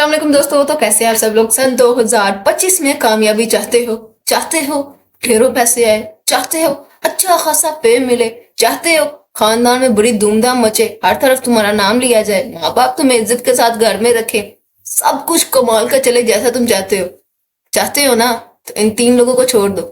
अस्सलाम वालेकुम दोस्तों। तो कैसे हैं आप सब लोग। सन 2025 में कामयाबी चाहते हो ढेरों पैसे आए, चाहते हो अच्छा खासा पे मिले, चाहते हो खानदान में बड़ी धूमधाम मचे, हर तरफ तुम्हारा नाम लिया जाए, माँ बाप तुम्हें इज्जत के साथ घर में रखे, सब कुछ कमाल का चले जैसा तुम चाहते हो ना। तो इन तीन लोगों को छोड़ दो।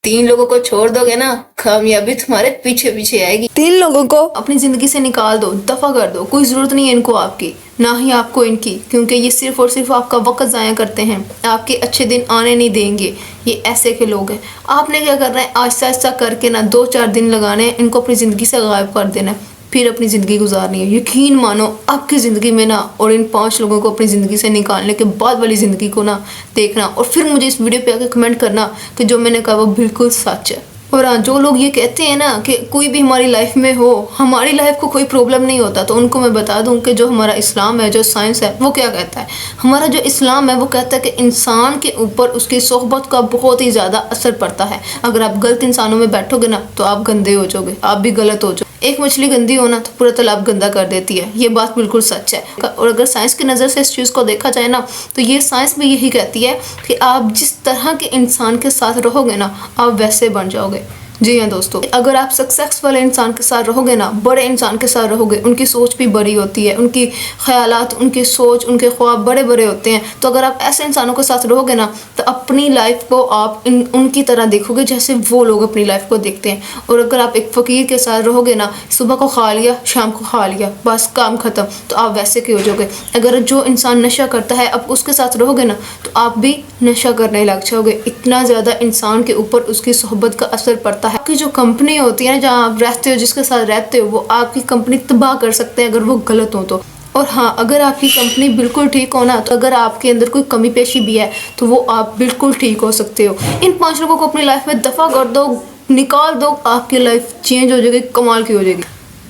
तीन लोगों को छोड़ दोगे ना, कामयाबी तुम्हारे पीछे पीछे आएगी। तीन लोगों को अपनी जिंदगी से निकाल दो, दफा कर दो। कोई जरूरत नहीं है इनको आपकी, ना ही आपको इनकी, क्योंकि ये सिर्फ और सिर्फ आपका वक्त जाया करते हैं, आपके अच्छे दिन आने नहीं देंगे। ये ऐसे के लोग हैं। आपने क्या करना है, आहिस्ता आहिस्ता करके ना 2-4 दिन लगाने हैं, इनको अपनी जिंदगी से गायब कर देना है, फिर अपनी ज़िंदगी गुजारनी है। यकीन मानो आपकी ज़िंदगी में ना, और इन 5 लोगों को अपनी ज़िंदगी से निकालने के बाद वाली ज़िंदगी को ना देखना, और फिर मुझे इस वीडियो पे आके कमेंट करना कि जो मैंने कहा वो बिल्कुल सच है। और हाँ, जो लोग ये कहते हैं ना कि कोई भी हमारी लाइफ में हो, हमारी लाइफ को कोई प्रॉब्लम नहीं होता, तो उनको मैं बता दूं कि जो हमारा इस्लाम है, जो साइंस है, वो क्या कहता है। हमारा जो इस्लाम है वो कहता है कि इंसान के ऊपर उसकी सोहबत का बहुत ही ज़्यादा असर पड़ता है। अगर आप गलत इंसानों में बैठोगे ना तो आप गंदे हो जाओगे, आप भी गलत हो जाओगे। एक मछली गंदी हो ना तो पूरा तालाब गंदा कर देती है, ये बात बिल्कुल सच है। और अगर साइंस की नज़र से इस चीज़ को देखा जाए ना, तो ये साइंस भी यही कहती है कि आप जिस तरह के इंसान के साथ रहोगे ना, आप वैसे बन जाओगे। जी हाँ दोस्तों, अगर आप सक्सेस वाले इंसान के साथ रहोगे ना, बड़े इंसान के साथ रहोगे, उनकी सोच भी बड़ी होती है, उनकी ख्यालात, उनकी सोच, उनके ख्वाब बड़े बड़े होते हैं। तो अगर आप ऐसे इंसानों के साथ रहोगे ना, तो अपनी लाइफ को आप उनकी तरह देखोगे जैसे वो लोग अपनी लाइफ को देखते हैं। और अगर आप एक फ़कीर के साथ रहोगे ना, सुबह को खा लिया, शाम को खा लिया, बस काम ख़त्म, तो आप वैसे के हो जाओगे। अगर जो इंसान नशा करता है, अब उसके साथ रहोगे ना, तो आप भी नशा करने लग जाओगे। इतना ज़्यादा इंसान के ऊपर उसकी सोहबत का असर पड़ता है। आपकी जो कंपनी होती है ना, जहाँ आप रहते हो, जिसके साथ रहते हो, वो आपकी कंपनी तबाह कर सकते हैं अगर वो गलत हो तो। और हाँ, अगर आपकी कंपनी बिल्कुल ठीक हो ना, तो अगर आपके अंदर कोई कमी पेशी भी है तो वो आप बिल्कुल ठीक हो सकते हो। इन 5 लोगों को अपनी लाइफ में दफ़ा कर दो, निकाल दो, आपकी लाइफ चेंज हो जाएगी, कमाल की हो जाएगी।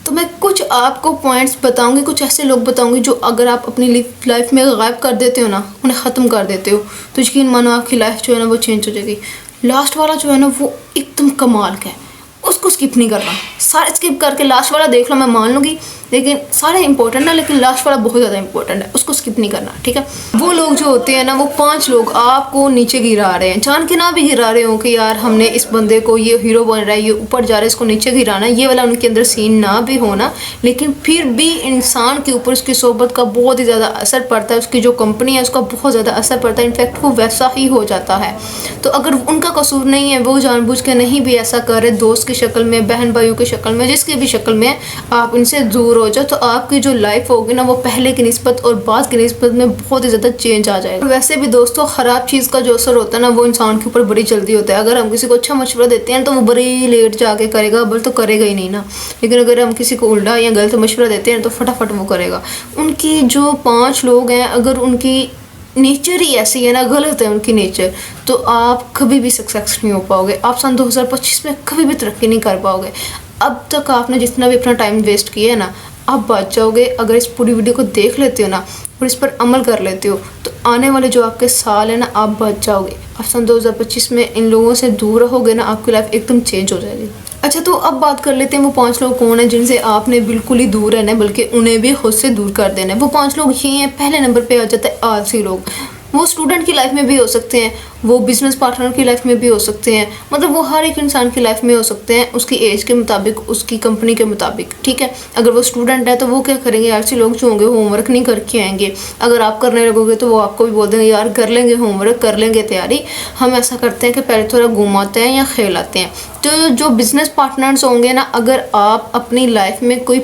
तो मैं कुछ आपको पॉइंट्स बताऊंगी, कुछ ऐसे लोग बताऊंगी जो अगर आप अपनी लाइफ में गायब कर देते हो ना, उन्हें ख़त्म कर देते हो, तो यकीन मानो आपकी लाइफ जो है ना वो चेंज हो जाएगी। लास्ट वाला जो है ना वो एकदम कमाल का है, उसको स्किप नहीं करना। सारे स्किप करके लास्ट वाला देख लो, मैं मान लूँगी, लेकिन सारे इंपॉर्टेंट है, लेकिन लास्ट वाला बहुत ज़्यादा इंपॉर्टेंट है, उसको स्किप नहीं करना, ठीक है। वो लोग जो होते हैं ना, वो 5 लोग आपको नीचे गिरा रहे हैं, जान के ना भी गिरा रहे हो कि यार हमने इस बंदे को, ये हीरो बन रहा है, ये ऊपर जा रहा है, इसको नीचे गिराना है, ये वाला उनके अंदर सीन ना भी होना, लेकिन फिर भी इंसान के ऊपर उसकी सोहबत का बहुत ही ज़्यादा असर पड़ता है, उसकी जो कंपनी है उसका बहुत ज़्यादा असर पड़ता है, इनफैक्ट वो वैसा ही हो जाता है। तो अगर उनका कसूर नहीं है, वो जानबूझ के नहीं भी ऐसा कर रहे, दोस्त की शक्ल में, बहन भाइयों की शक्ल में, जिसकी भी शक्ल में आप इनसे दूर हो जाओ, तो आपकी जो लाइफ होगी ना, वो पहले की निस्बत और बाद की निस्बत में बहुत ही ज़्यादा चेंज आ जाएगा। वैसे भी दोस्तों, ख़राब चीज़ का जो असर होता है ना, वो इंसान के ऊपर बड़ी जल्दी होता है। अगर हम किसी को अच्छा मशवरा देते हैं तो वो बड़ी लेट जाके करेगा, बल तो करेगा ही नहीं ना। लेकिन अगर हम किसी को उल्टा या गलत मशवरा देते हैं तो फटाफट वो करेगा। उनकी जो 5 लोग हैं, अगर उनकी नेचर ही ऐसी है ना, गलत है उनकी नेचर, तो आप कभी भी सक्सेस नहीं हो पाओगे। आप सन 2025 में कभी भी तरक्की नहीं कर पाओगे। अब तक आपने जितना भी अपना टाइम वेस्ट किया है ना, आप बच जाओगे। अगर इस पूरी वीडियो को देख लेते हो ना और इस पर अमल कर लेते हो, तो आने वाले जो आपके साल है ना, आप बच जाओगे। आप सन 2025 में इन लोगों से दूर रहोगे ना, आपकी लाइफ एकदम चेंज हो जाएगी। अच्छा, तो अब बात कर लेते हैं वो 5 लोग कौन है जिनसे आपने बिल्कुल ही दूर रहना है, बल्कि उन्हें भी खुद से दूर कर देना है। वो 5 लोग ये हैं। पहले नंबर पे आ जाता है आलसी लोग। वो स्टूडेंट की लाइफ में भी हो सकते हैं, वो बिजनेस पार्टनर की लाइफ में भी हो सकते हैं, मतलब वो हर एक इंसान की लाइफ में हो सकते हैं, उसकी एज के मुताबिक, उसकी कंपनी के मुताबिक, ठीक है। अगर वो स्टूडेंट है तो वो क्या करेंगे, आलसी लोग जो होंगे होमवर्क नहीं करके आएंगे। अगर आप करने लगोगे तो वो आपको भी बोल देंगे यार कर लेंगे होमवर्क, कर लेंगे तैयारी, हम ऐसा करते हैं कि पहले थोड़ा घुमाते हैं या खेलाते हैं। तो जो बिजनेस पार्टनर्स होंगे ना, अगर आप अपनी लाइफ में कोई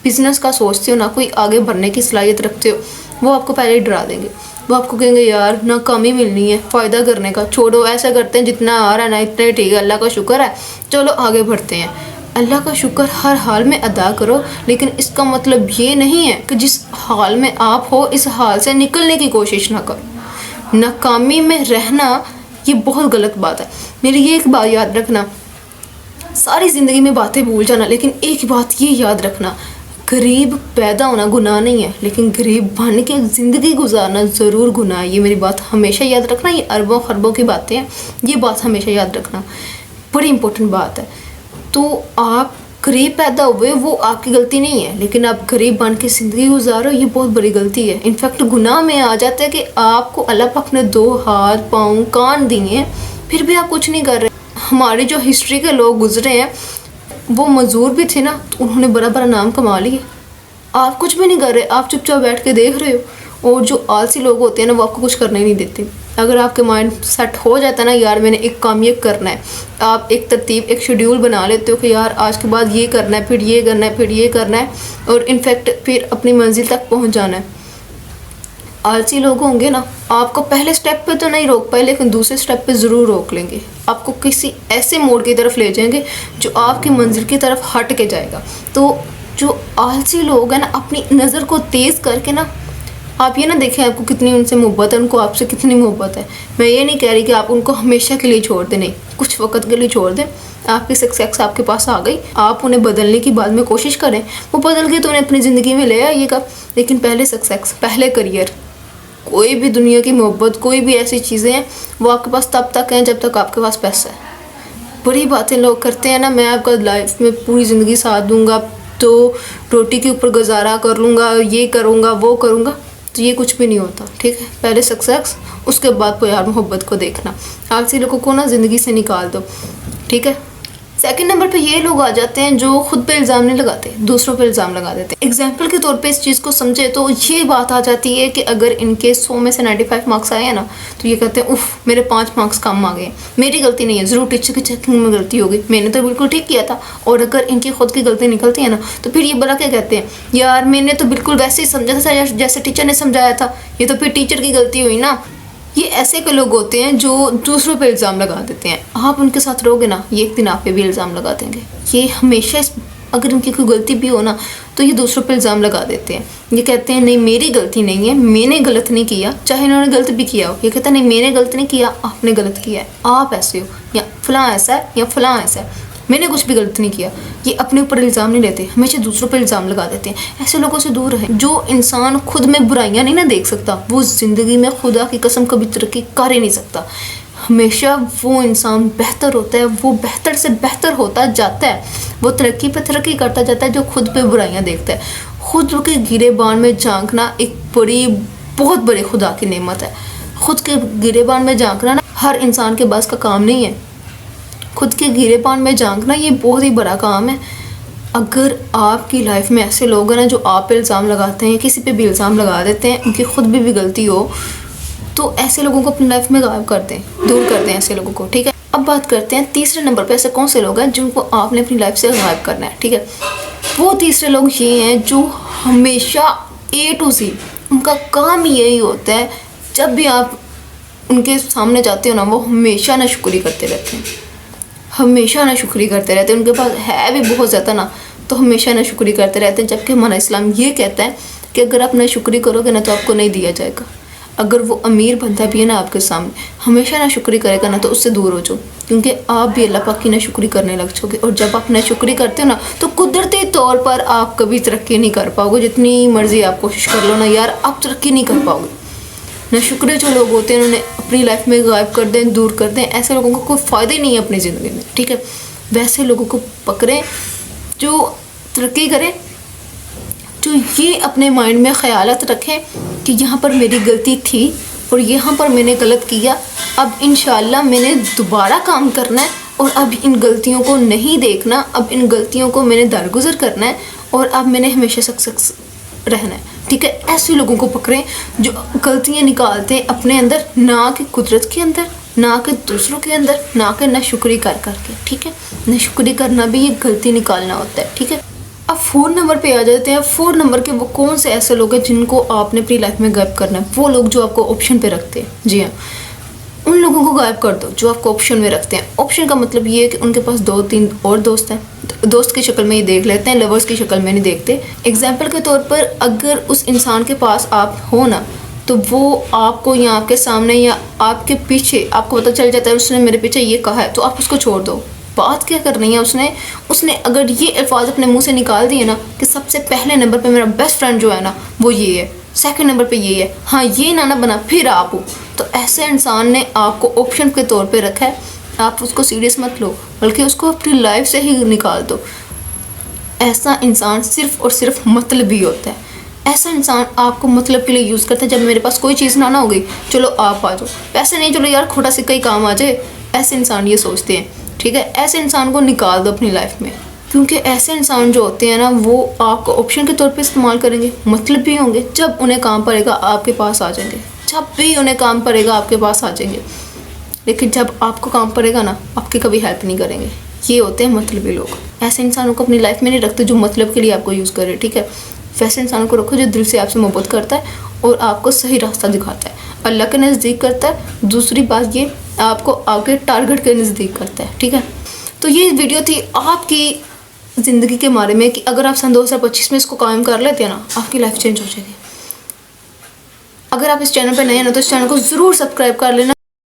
बिजनेस का सोचते हो ना, कोई आगे बढ़ने की सलाहियत रखते हो, वो आपको पहले ही डरा देंगे। वो आपको कहेंगे यार नाकामी मिलनी है, फ़ायदा करने का छोड़ो, ऐसा करते हैं जितना आ रहा है ना इतना ही ठीक है, अल्लाह का शुक्र है, चलो आगे बढ़ते हैं। अल्लाह का शुक्र हर हाल में अदा करो, लेकिन इसका मतलब ये नहीं है कि जिस हाल में आप हो इस हाल से निकलने की कोशिश ना करो। नाकामी में रहना ये बहुत गलत बात है। मेरी ये एक बात याद रखना, सारी ज़िंदगी में बातें भूल जाना, लेकिन एक बात ये याद रखना, गरीब पैदा होना गुनाह नहीं है, लेकिन गरीब बन के ज़िंदगी गुजारना ज़रूर गुनाह है। ये मेरी बात हमेशा याद रखना। ये अरबों खरबों की बातें हैं, ये बात हमेशा याद रखना, बड़ी इंपॉर्टेंट बात है। तो आप गरीब पैदा हुए वो आपकी गलती नहीं है, लेकिन आप गरीब बन के ज़िंदगी गुजारो ये बहुत बड़ी गलती है। इनफैक्ट गुनाह में आ जाता है कि आपको अल्लाह पाक ने 2 हाथ पाँव कान दिए हैं, फिर भी आप कुछ नहीं कर रहे। हमारे जो हिस्ट्री के लोग गुजरे हैं वो मजदूर भी थे ना, तो उन्होंने बड़ा बड़ा नाम कमा लिए। आप कुछ भी नहीं कर रहे, आप चुपचाप बैठ के देख रहे हो। और जो आलसी लोग होते हैं ना वो आपको कुछ करने ही नहीं देते। अगर आपके माइंड सेट हो जाता है ना यार मैंने एक काम ये करना है, आप एक तरतीब एक शेड्यूल बना लेते हो कि यार आज के बाद ये करना है, फिर ये करना है, फिर ये करना है, और इनफैक्ट फिर अपनी मंजिल तक पहुंच जाना है। आलसी लोग होंगे ना आपको पहले स्टेप पे तो नहीं रोक पाए, लेकिन दूसरे स्टेप पे ज़रूर रोक लेंगे। आपको किसी ऐसे मोड़ की तरफ ले जाएंगे जो आपकी मंजिल की तरफ हट के जाएगा। तो जो आलसी लोग हैं ना अपनी नज़र को तेज़ करके ना, आप ये ना देखें आपको कितनी उनसे मोहब्बत है, उनको आपसे कितनी मोहब्बत है। मैं ये नहीं कह रही कि आप उनको हमेशा के लिए छोड़ दें, नहीं, कुछ वक्त के लिए छोड़ दें। आपकी सक्सेस आपके पास आ गई, आप उन्हें बदलने की बाद में कोशिश करें, वो बदल गए तो उन्हें अपनी ज़िंदगी में ले आइएगा। लेकिन पहले सक्सेस, पहले करियर, कोई भी दुनिया की मोहब्बत, कोई भी ऐसी चीज़ें हैं वो आपके पास तब तक हैं जब तक आपके पास पैसा है। बड़ी बातें लोग करते हैं ना, मैं आपका लाइफ में पूरी ज़िंदगी साथ दूंगा, तो रोटी के ऊपर गुजारा कर लूँगा, ये करूँगा वो करूँगा, तो ये कुछ भी नहीं होता। ठीक है, पहले सक्सेस, उसके बाद प्यार मोहब्बत को देखना। आलसी लोगों को ना ज़िंदगी से निकाल दो। ठीक है। सेकंड नंबर पे ये लोग आ जाते हैं जो खुद पे इल्ज़ाम नहीं लगाते, दूसरों पे इल्ज़ाम लगा देते हैं। एग्जाम्पल के तौर पे इस चीज़ को समझे तो ये बात आ जाती है कि अगर इनके 100 में से 95 मार्क्स आए हैं ना, तो ये कहते हैं उफ मेरे 5 मार्क्स कम आ गए, मेरी गलती नहीं है, ज़रूर टीचर की चेकिंग में गलती होगी, मैंने तो बिल्कुल ठीक किया था। और अगर इनकी खुद की गलती निकलती है ना, तो फिर ये बड़ा क्या कहते हैं, यार मैंने तो बिल्कुल वैसे ही समझा था जैसे टीचर ने समझाया था, ये तो फिर टीचर की गलती हुई ना। ये ऐसे के लोग होते हैं जो दूसरों पे इल्ज़ाम लगा देते हैं। आप उनके साथ रहोगे ना, ये एक दिन आप पे भी इल्ज़ाम लगा देंगे। ये हमेशा अगर इनकी कोई गलती भी हो ना, तो ये दूसरों पे इल्ज़ाम लगा देते हैं। ये कहते हैं नहीं मेरी गलती नहीं है, मैंने गलत नहीं किया, चाहे इन्होंने गलत भी किया हो। ये कहता है नहीं मैंने गलत नहीं किया, आपने गलत किया है, आप ऐसे हो, या फलां ऐसा है, या फलां ऐसा है, मैंने कुछ भी गलत नहीं किया। ये अपने ऊपर इल्ज़ाम नहीं लेते, हमेशा दूसरों पर इल्ज़ाम लगा देते हैं। ऐसे लोगों से दूर रहें। जो इंसान खुद में बुराइयां नहीं ना देख सकता, वो ज़िंदगी में खुदा की कसम कभी तरक्की कर ही नहीं सकता। हमेशा वो इंसान बेहतर होता है, वो बेहतर से बेहतर होता जाता है, वो तरक्की पे तरक्की करता जाता है जो खुद पे बुराइयां देखता है। खुद के गिरेबान में झांकना एक बहुत बड़ी खुदा की नेमत है। खुद के गिरेबान में झांकना ना हर इंसान के बस का काम नहीं है। खुद के गिरेबान में झांकना ये बहुत ही बड़ा काम है। अगर आपकी लाइफ में ऐसे लोग हैं ना जो आप पे इल्ज़ाम लगाते हैं, किसी पे भी इल्ज़ाम लगा देते हैं, उनकी खुद भी गलती हो, तो ऐसे लोगों को अपनी लाइफ में गायब कर दें, दूर कर दें ऐसे लोगों को। ठीक है। अब बात करते हैं तीसरे नंबर पे ऐसे कौन से लोग हैं जिनको आपने अपनी लाइफ से गायब करना है। ठीक है। वो तीसरे लोग ये हैं जो हमेशा A to Z उनका काम यही होता है, जब भी आप उनके सामने जाते हो ना, वो हमेशा नाशुक्री करते रहते हैं, हमेशा नाशुक्री करते रहते हैं। उनके पास है भी बहुत ज़्यादा ना, तो हमेशा नाशुक्री करते रहते हैं। जबकि हमारा इस्लाम ये कहता है कि अगर आप नाशुक्री करोगे ना तो आपको नहीं दिया जाएगा। अगर वो अमीर बनता भी है ना आपके सामने, हमेशा नाशुक्री करेगा ना तो उससे दूर हो जाओ, क्योंकि आप भी अल्लाह पाक की नाशुक्री करने लग जाओगे। और जब आप नाशुक्री करते हो ना, तो कुदरती तौर पर आप कभी तरक्की नहीं कर पाओगे। जितनी मर्जी आप कोशिश कर लो ना यार, आप तरक्की नहीं कर पाओगे। नाशुक्रे जो लोग होते हैं उन्होंने अपनी लाइफ में गायब कर दें, दूर कर दें। ऐसे लोगों को कोई फ़ायदा ही नहीं है अपनी ज़िंदगी में। ठीक है। वैसे लोगों को पकड़ें जो तरक्की करें, जो ये अपने माइंड में ख्यालात रखें कि यहाँ पर मेरी गलती थी और यहाँ पर मैंने गलत किया, अब इंशाल्लाह मैंने दोबारा काम करना है और अब इन गलतियों को नहीं देखना, अब इन गलतियों को मैंने दरगुजर करना है और अब मैंने हमेशा सक्सेस रहना है। ठीक है। ऐसे लोगों को पकड़ें जो गलतियाँ निकालते हैं अपने अंदर, ना कि कुदरत के अंदर, ना कि दूसरों के अंदर, ना कि नाशुक्री कर करके। ठीक है। नाशुक्री करना भी ये गलती निकालना होता है। ठीक है। अब 4 नंबर पे आ जाते हैं। 4 नंबर के वो कौन से ऐसे लोग हैं जिनको आपने अपनी लाइफ में गायब करना है? वो लोग जो आपको ऑप्शन पे रखते हैं। जी हाँ, उन लोगों को गायब कर दो जो आपको ऑप्शन में रखते हैं। ऑप्शन का मतलब ये है कि उनके पास 2-3 और दोस्त हैं, दोस्त की शक्ल में ही देख लेते हैं, लवर्स की शक्ल में नहीं देखते। एग्जाम्पल के तौर पर अगर उस इंसान के पास आप हो ना, तो वो आपको या आपके सामने या आपके पीछे आपको पता चल जाता है उसने मेरे पीछे ये कहा है, तो आप उसको छोड़ दो। बात क्या करनी है उसने अगर ये अल्फाज अपने मुंह से निकाल दिए ना कि सबसे पहले नंबर पे मेरा बेस्ट फ्रेंड जो है ना वो ये है, सेकंड नंबर पे ये है, हाँ ये ना बना फिर आप हो, तो ऐसे इंसान ने आपको ऑप्शन के तौर पे रखा है। आप उसको सीरियस मत लो, बल्कि उसको अपनी लाइफ से ही निकाल दो। ऐसा इंसान सिर्फ और सिर्फ मतलबी होता है। ऐसा इंसान आपको मतलब के लिए यूज़ करता है। जब मेरे पास कोई चीज़ ना होगी, चलो आप आ जाओ, पैसे नहीं, चलो यार खोटा सिक्का ही काम आ जाए, ऐसे इंसान ये सोचते हैं। ठीक है, ऐसे इंसान को निकाल दो अपनी लाइफ में, क्योंकि ऐसे इंसान जो होते हैं ना, वो आपको ऑप्शन के तौर पे इस्तेमाल करेंगे, मतलब भी होंगे। जब उन्हें काम पड़ेगा आपके पास आ जाएंगे, जब भी उन्हें काम पड़ेगा आपके पास आ जाएंगे, लेकिन जब आपको काम पड़ेगा ना, आपकी कभी हेल्प नहीं करेंगे। ये होते हैं मतलबी लोग। ऐसे इंसानों को अपनी लाइफ में नहीं रखते जो मतलब के लिए आपको यूज़ करे। ठीक है, वैसे इंसानों को रखो जो दिल से आपसे मोहब्बत करता है और आपको सही रास्ता दिखाता है, अल्लाह के नज़दीक करता है। दूसरी बात ये, आपको आपके टारगेट के नज़दीक करता है। ठीक है, तो ये वीडियो थी आपकी ज़िंदगी के बारे में कि अगर आप सन 2025 में इसको कायम कर लेते हैं ना, आपकी लाइफ चेंज हो जाएगी। अगर आप इस चैनल पर नए हैं ना, तो इस चैनल को ज़रूर सब्सक्राइब कर लेना।